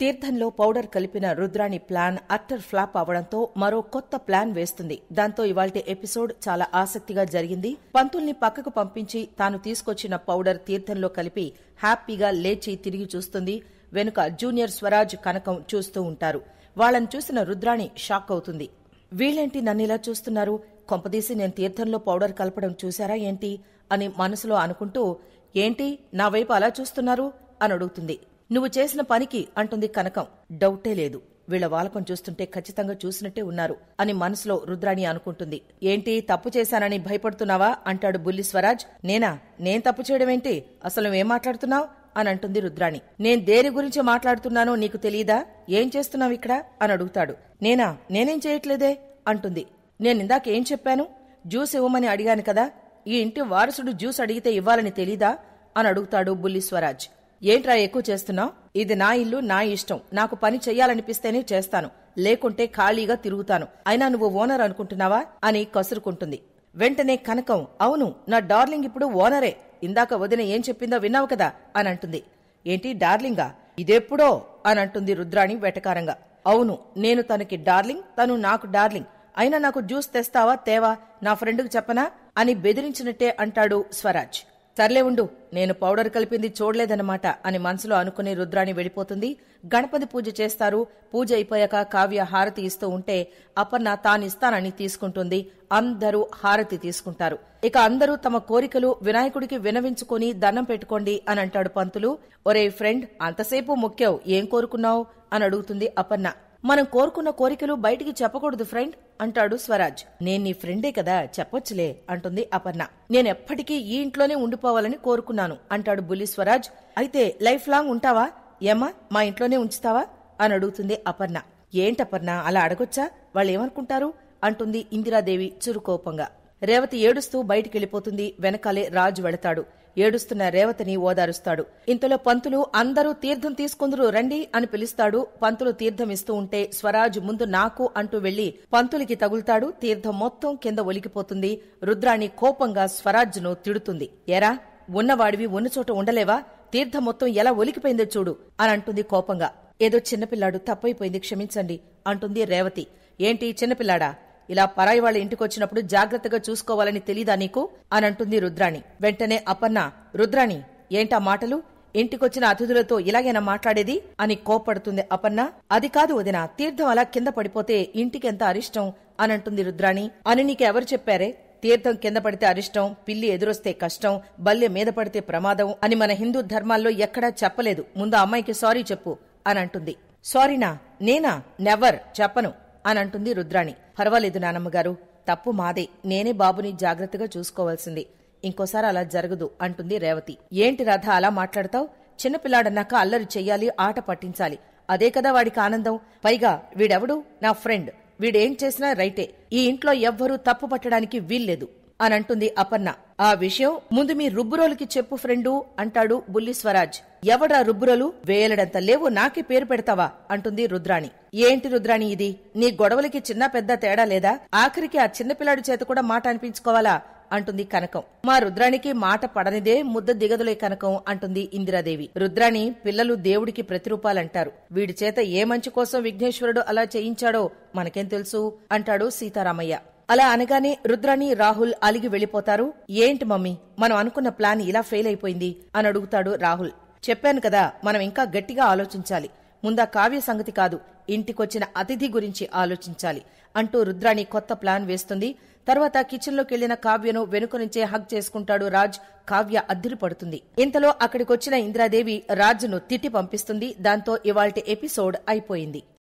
తీర్థంలో పౌడర్ కలిపిన Rudrani plan utter flop అవడంతో మరో కొత్త ప్లాన్ వేస్తుంది. దాంతో ఇవాల్టి ఎపిసోడ్ చాలా ఆసక్తిగా జరిగింది. పంతుల్ని పక్కకు పంపించి తాను తీసుకొచ్చిన పౌడర్ తీర్థంలో కలిపి హ్యాపీగా లేచి తిరిగి చూస్తుంది. వెనుక జూనియర్ స్వరాజ్, కనకం చూస్తూ ఉంటారు. వాళ్లను చూసిన రుద్రాణి షాక్ అవుతుంది. వీళ్ళేంటి నన్నిలా చూస్తున్నారు? కొంపదీసి నేను తీర్థంలో పౌడర్ కలపడం చూశారా ఏంటి అని మనసులో అనుకుంటూ, ఏంటి నా వైపు అలా చూస్తున్నారు అని అడుగుతుంది. నువ్వు చేసిన పనికి అంటుంది కనకం. డౌటే లేదు, వీళ్ల వాలకం చూస్తుంటే ఖచ్చితంగా చూసినట్టే ఉన్నారు అని మనసులో రుద్రాణి అనుకుంటుంది. ఏంటి తప్పు చేశానని భయపడుతున్నావా అంటాడు బుల్లి స్వరాజ్. నేను తప్పు చేయడమేంటి? అసలు నువ్వేం మాట్లాడుతున్నావు అని అంటుంది రుద్రాణి. నేను దేని గురించి మాట్లాడుతున్నానో నీకు తెలీదా? ఏం చేస్తున్నావు ఇక్కడ అని అడుగుతాడు. నేనేం చేయట్లేదే అంటుంది. నేనిందాకేం చెప్పాను? జ్యూస్ ఇవ్వమని అడిగాను కదా. ఈ ఇంటి వారసుడు జ్యూస్ అడిగితే ఇవ్వాలని తెలీదా అని అడుగుతాడు బుల్లి స్వరాజ్. ఏంట్రా ఎక్కువ చేస్తున్నావు? ఇది నా ఇల్లు, నా ఇష్టం. నాకు పని చెయ్యాలనిపిస్తేనే చేస్తాను, లేకుంటే ఖాళీగా తిరుగుతాను. అయినా నువ్వు ఓనర్ అనుకుంటున్నావా అని కసురుకుంటుంది. వెంటనే కనకం, అవును, నా డార్లింగ్ ఇప్పుడు ఓనరే. ఇందాక వదిన ఏం చెప్పిందో విన్నావు కదా అని అంటుంది. ఏంటి డార్లింగా? ఇదెప్పుడో అని అంటుంది రుద్రాణి వెటకారంగా. అవును, నేను తనకి డార్లింగ్, తను నాకు డార్లింగ్. అయినా నాకు జ్యూస్ తెస్తావా తేవా? నా ఫ్రెండ్కు చెప్పనా అని బెదిరించినట్టే అంటాడు స్వరాజ్. సర్లే ఉండు, నేను పౌడర్ కలిపింది చూడలేదన్నమాట అని మనసులో అనుకుని రుద్రాణి వెళ్ళిపోతుంది. గణపతి పూజ చేస్తారు. పూజ అయిపోయాక కావ్య హారతి ఇస్తూ ఉంటే అపర్ణ తానిస్తానని తీసుకుంటుంది. అందరూ హారతి తీసుకుంటారు. ఇక అందరూ తమ కోరికలు వినాయకుడికి వినవించుకుని దండం పెట్టుకోండి అని అంటాడు పంతులు. ఒరే ఫ్రెండ్, అంతసేపు మొక్కావు, ఏం కోరుకున్నావు అని అడుగుతుంది అపర్ణ. మనం కోరుకున్న కోరికలు బయటికి చెప్పకూడదు ఫ్రెండ్ అంటాడు స్వరాజ్. నేను నీ ఫ్రెండే కదా, చెప్పొచ్చులే అంటుంది అపర్ణ. నేనెప్పటికీ ఈ ఇంట్లోనే ఉండిపోవాలని కోరుకున్నాను అంటాడు బుల్లి స్వరాజ్. అయితే లైఫ్ లాంగ్ ఉంటావా? ఏమ్మా, మా ఇంట్లోనే ఉంచుతావా అని అడుగుతుంది అపర్ణ. ఏంటపర్ణ అలా అడగొచ్చా? వాళ్ళేమనుకుంటారు అంటుంది ఇందిరాదేవి చురుకోపంగా. రేవతి ఏడుస్తూ బయటికెళ్లిపోతుంది. వెనకాలే రాజు వెళతాడు. ఏడుస్తున్న రేవతిని ఓదారుస్తాడు. ఇంతలో పంతులు అందరూ తీర్థం తీసుకుందరు రండి అని పిలుస్తాడు. పంతులు తీర్థం ఇస్తూ ఉంటే స్వరాజ్ ముందు నాకు అంటూ వెళ్లి పంతులికి తగులుతాడు. తీర్థం మొత్తం కింద ఒలికిపోతుంది. రుద్రాణి కోపంగా స్వరాజ్ను తిడుతుంది. ఎరా, ఉన్నవాడివి ఉన్న చోట ఉండలేవా? తీర్థం మొత్తం ఎలా ఒలికిపోయిందో చూడు అని అంటుంది కోపంగా. ఏదో చిన్నపిల్లాడు, తప్పైపోయింది, క్షమించండి అంటుంది రేవతి. ఏంటి చిన్నపిల్లాడా? ఇలా పరాయి వాళ్ళ ఇంటికొచ్చినప్పుడు జాగ్రత్తగా చూసుకోవాలని తెలీదా నీకు అని అంటుంది రుద్రాణి. వెంటనే అపర్ణ, రుద్రాణి ఏంటా మాటలు? ఇంటికొచ్చిన అతిథులతో ఇలాగైనా మాట్లాడేది అని కోప్పడుతుంది అపర్ణ. అది కాదు వదిన, తీర్థం అలా కింద పడిపోతే ఇంటికెంత అరిష్టం అని అంటుంది రుద్రాణి. అని నీకెవరు చెప్పారే? తీర్థం కింద పడితే అరిష్టం, పిల్లి ఎదురొస్తే కష్టం, బల్లె మీద పడితే ప్రమాదం అని మన హిందూ ధర్మాల్లో ఎక్కడా చెప్పలేదు. ముందు అమ్మాయికి సారీ చెప్పు అని అంటుంది. సారీనా? నేనా? నెవర్ చెప్పను అని అంటుంది రుద్రాణి. పర్వాలేదు నానమ్మగారు, తప్పు మాదే. నేనే బాబుని జాగ్రత్తగా చూసుకోవాల్సింది. ఇంకోసారి అలా జరగదు అంటుంది రేవతి. ఏంటి రాధ అలా మాట్లాడతావు? చిన్నపిల్లాడన్నాక అల్లరి చెయ్యాలి, ఆట పట్టించాలి. అదే కదా వాడికి ఆనందం. పైగా వీడెవడు? నా ఫ్రెండ్. వీడేం చేసినా రైటే. ఈ ఇంట్లో ఎవ్వరూ తప్పు పట్టడానికి వీల్లేదు అని అంటుంది అపర్ణ. ఆ విషయం ముందు మీ రుబ్బురోలుకి చెప్పు ఫ్రెండు అంటాడు బుల్లి స్వరాజ్. ఎవడా రుబ్బురోలు? వేలడంత లేవు, నాకే పేరు పెడతావా అంటుంది రుద్రాణి. ఏంటి రుద్రాణి ఇది? నీ గొడవలకి చిన్న పెద్ద తేడా లేదా? ఆఖరికి ఆ చిన్నపిల్లాడి చేత కూడా మాట అనిపించుకోవాలా అంటుంది కనకం. మా రుద్రాణికి మాట పడనిదే ముద్ద దిగదులే కనకం అంటుంది ఇందిరాదేవి. రుద్రాణి, పిల్లలు దేవుడికి ప్రతిరూపాలంటారు. వీడి చేత ఏ మంచి కోసం విఘ్నేశ్వరుడు అలా చేయించాడో మనకేం తెలుసు అంటాడు సీతారామయ్య. అలా అనగానే రుద్రాణి, రాహుల్ అలిగి వెళ్లిపోతారు. ఏంటి మమ్మీ, మనం అనుకున్న ప్లాన్ ఇలా ఫెయిల్ అయిపోయింది అని అడుగుతాడు రాహుల్. చెప్పాను కదా, మనం ఇంకా గట్టిగా ఆలోచించాలి. ముందా కావ్య సంగతి కాదు, ఇంటికొచ్చిన అతిథి గురించి ఆలోచించాలి అంటూ రుద్రాణి కొత్త ప్లాన్ వేస్తుంది. తర్వాత కిచెన్లోకెళ్లిన కావ్యను వెనుక నుంచే హగ్ చేసుకుంటాడు రాజ్. కావ్య అద్దిరిపడుతుంది. ఇంతలో అక్కడికొచ్చిన ఇందిరాదేవి రాజ్ను తిట్టి పంపిస్తుంది. దాంతో ఇవాల్టి ఎపిసోడ్ అయిపోయింది.